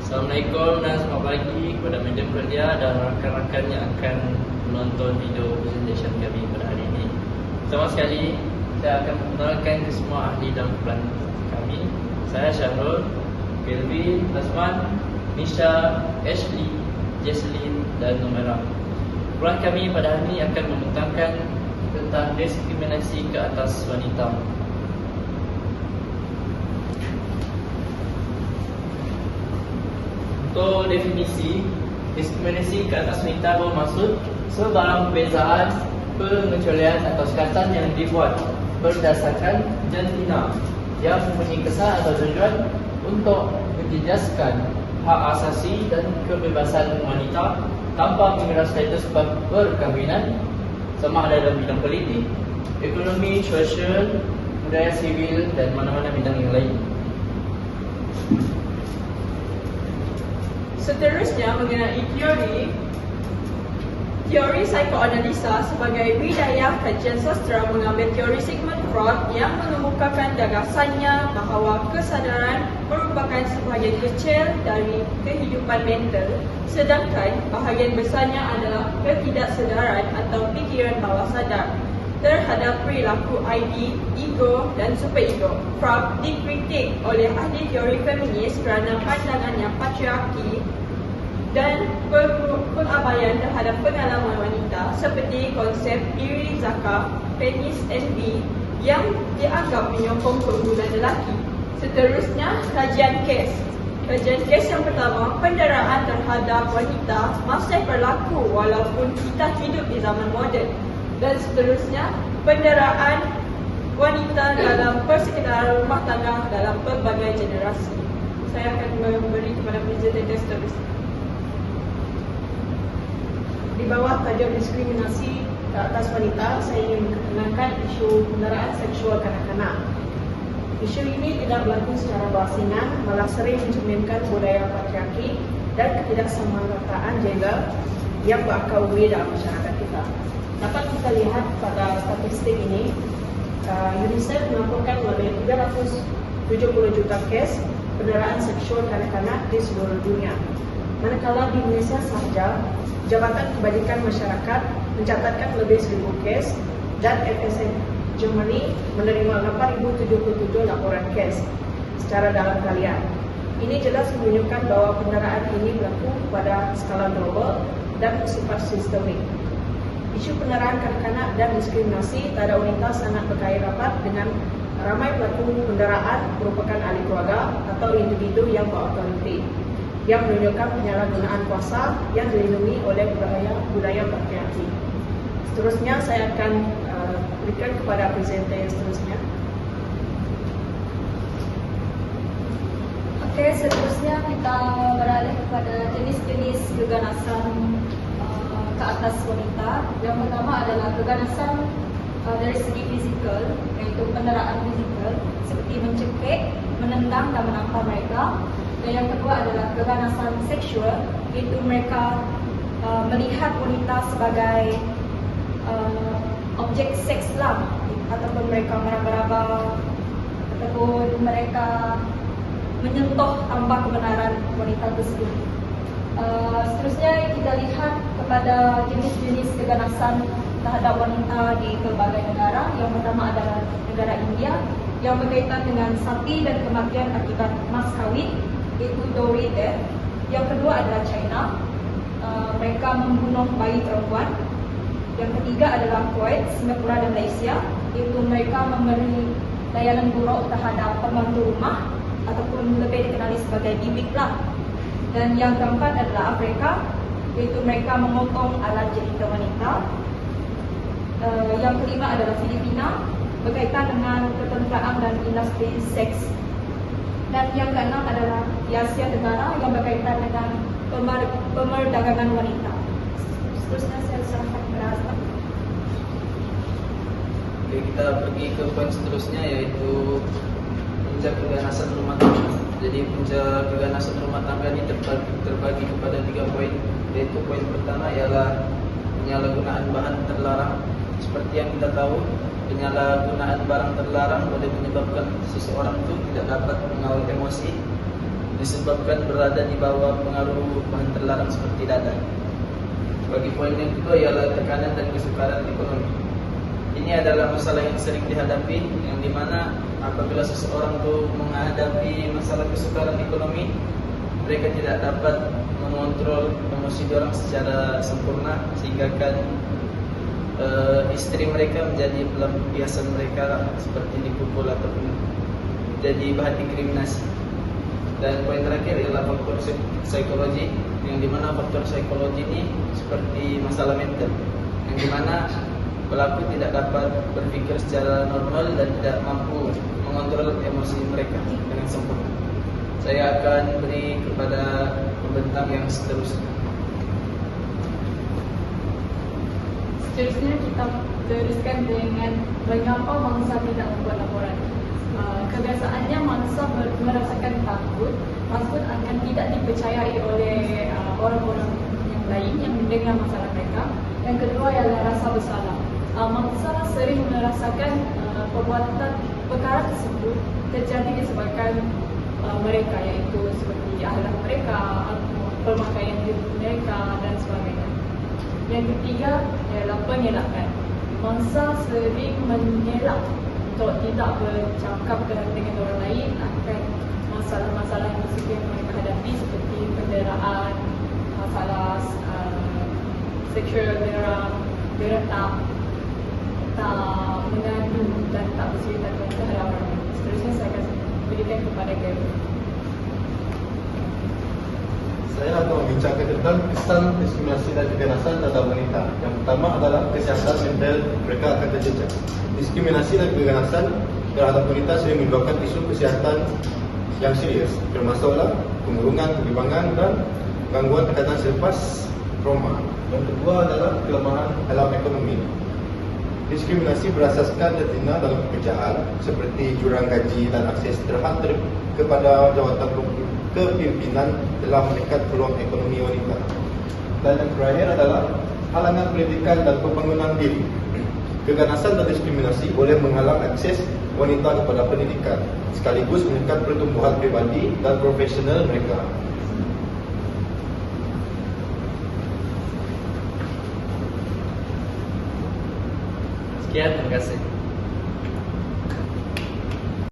Assalamualaikum dan selamat pagi kepada media pedia dan rakan-rakan yang akan menonton video presentation kami pada hari ini. Pertama sekali, saya akan memperkenalkan ke semua ahli dan kumpulan kami. Saya Syahrul, Kelvin, Azman, Nisha, Ashley, Jesslyn dan Numera. Kumpulan kami pada hari ini akan membentangkan tentang diskriminasi ke atas wanita. Untuk definisi, diskriminasi ke atas wanita bermaksud sebarang perbezaan, pengecualian atau sekatan yang dibuat berdasarkan jantina yang mempunyai kesan atau tujuan untuk menjejaskan hak asasi dan kebebasan wanita tanpa mengira status perkahwinan, sama ada dalam bidang politik, ekonomi, sosial, budaya sivil dan mana-mana bidang yang lain. Seterusnya mengenai teori psikoanalisa sebagai bidaya kajian sastra mengambil teori Sigmund Freud yang mengemukakan gagasannya bahawa kesadaran merupakan sebahagian kecil dari kehidupan mental, sedangkan bahagian besarnya adalah ketidaksedaran atau fikiran bawah sadar terhadap perilaku ID, ego dan superego. Freud dikritik oleh ahli teori feminis kerana pandangannya patriarki dan pengabaian terhadap pengalaman wanita seperti konsep iri zakah, penis envy yang dianggap menyokong keunggulan lelaki. Seterusnya, kajian kes. Kajian kes yang pertama, penderaan terhadap wanita masih berlaku walaupun kita hidup di zaman moden. Dan seterusnya, penderaan wanita dalam persekitaran rumah tangga dalam pelbagai generasi. Saya akan memberi kepada presentator seterusnya. Di bawah tajuk diskriminasi ke atas wanita, saya ingin mengenalkan isu penderaan seksual kanak-kanak. Isu ini tidak berlaku secara berasingan, malah sering mencerminkan budaya patriarki dan ketidaksamarataan gender yang berakar umum dalam masyarakat kita. Dapat kita lihat pada statistik ini, UNICEF melaporkan lebih 370 juta kes penderaan seksual kanak-kanak di seluruh dunia. Manakala di Indonesia sahaja, Jabatan Kebajikan Masyarakat mencatatkan lebih 1,000 kes dan FSM Germany menerima 8,077 laporan kes secara dalam talian. Ini jelas menunjukkan bahawa penderaan ini berlaku pada skala global dan bersifat sistemik. Isu penderaan kanak-kanak dan diskriminasi terhadap wanita sangat berkait rapat dengan ramai pelaku penderaan merupakan ahli keluarga atau individu yang berautoriti, yang menunjukkan penyalahgunaan kuasa yang dilindungi oleh budaya patriarki. Seterusnya saya akan berikan kepada presenter yang seterusnya. Okey, seterusnya kita beralih kepada jenis-jenis keganasan ke atas wanita. Yang pertama adalah keganasan dari segi fizikal, iaitu penderaan fizikal seperti mencekik, menendang dan menampar mereka. Dan yang kedua adalah keganasan seksual, iaitu mereka melihat wanita sebagai objek seks lah, ataupun mereka meraba-raba, ataupun mereka menyentuh tanpa kebenaran wanita tersebut. Seterusnya kita lihat kepada jenis-jenis keganasan terhadap wanita di pelbagai negara. Yang pertama adalah negara India yang berkaitan dengan sati dan kematian akibat mas kahwin, iaitu dowry death. Yang kedua adalah China, mereka membunuh bayi perempuan. Yang ketiga adalah Kuwait, Singapura dan Malaysia, iaitu mereka memberi layanan buruk terhadap pembantu rumah ataupun lebih dikenali sebagai bibiklah. Dan yang keempat adalah Afrika, iaitu mereka memotong alat genital wanita. Yang kelima adalah Filipina, berkaitan dengan ketenteraan dan industri seks. Dan yang keenam adalah di Asia Tenggara yang berkaitan dengan pemerdagangan wanita. Seterusnya saya serahkan kepada Azman. Oke, kita pergi ke poin seterusnya, iaitu punca keganasan rumah tangga. Jadi punca keganasan rumah tangga ini terbagi kepada 3 poin, yaitu poin pertama ialah penyalahgunaan bahan terlarang. Seperti yang kita tahu, penyalahgunaan barang terlarang boleh menyebabkan seseorang itu tidak dapat mengawal emosi disebabkan berada di bawah pengaruh bahan terlarang seperti dadah. Bagi poin yang kedua ialah tekanan dan kesukaran ekonomi. Ini adalah masalah yang sering dihadapi, yang dimana apabila seseorang itu menghadapi masalah kesukaran ekonomi, mereka tidak dapat mengontrol emosi orang secara sempurna, sehingga kan istri mereka menjadi pelampiasan mereka seperti dipukul ataupun jadi bahan diskriminasi. Dan poin terakhir ialah faktor psikologi, yang dimana faktor psikologi ini seperti masalah mental, yang dimana pelaku tidak dapat berpikir secara normal dan tidak mampu mengontrol emosi mereka dengan sempurna. Saya akan beri kepada pembentang yang seterusnya. Seterusnya kita teruskan dengan mengapa mangsa tidak membuat laporan. Kebiasaannya mangsa merasakan takut akan tidak dipercayai oleh orang-orang yang lain yang mendengar masalah mereka. Yang kedua ialah rasa bersalah. Mangsa sering merasakan perbuatan perkara tersebut terjadi disebabkan mereka, iaitu seperti akhlak mereka, pemakaian mereka dan sebagainya. Yang ketiga ialah pengelakkan. Mangsa sering mengelak untuk tidak bercakap dengan orang lain akan masalah-masalah yang mereka hadapi seperti penderaan, masalah seksual mereka tak mengadu dan tak bercerita kepada orang lain. Seterusnya saya akan berikan kepada Gary. Saya akan membincangkan tentang kesan diskriminasi dan kekerasan terhadap wanita. Yang pertama adalah kesehatan mental mereka akan terjejak. Diskriminasi dan kekerasan terhadap wanita sering menyebabkan isu kesehatan yang serius, termasuklah pengurungan, kebimbangan dan gangguan tekanan selepas trauma. Yang kedua adalah kelemahan dalam ekonomi. Diskriminasi berasaskan tertina dalam pekerjaan seperti jurang gaji dan akses terhad kepada jawatan kepimpinan telah meningkat peluang ekonomi wanita. Dan yang terakhir adalah halangan pendidikan dan pembangunan diri. Keganasan dan diskriminasi boleh menghalang akses wanita kepada pendidikan, sekaligus meningkat pertumbuhan pribadi dan profesional mereka. Sekian, terima kasih.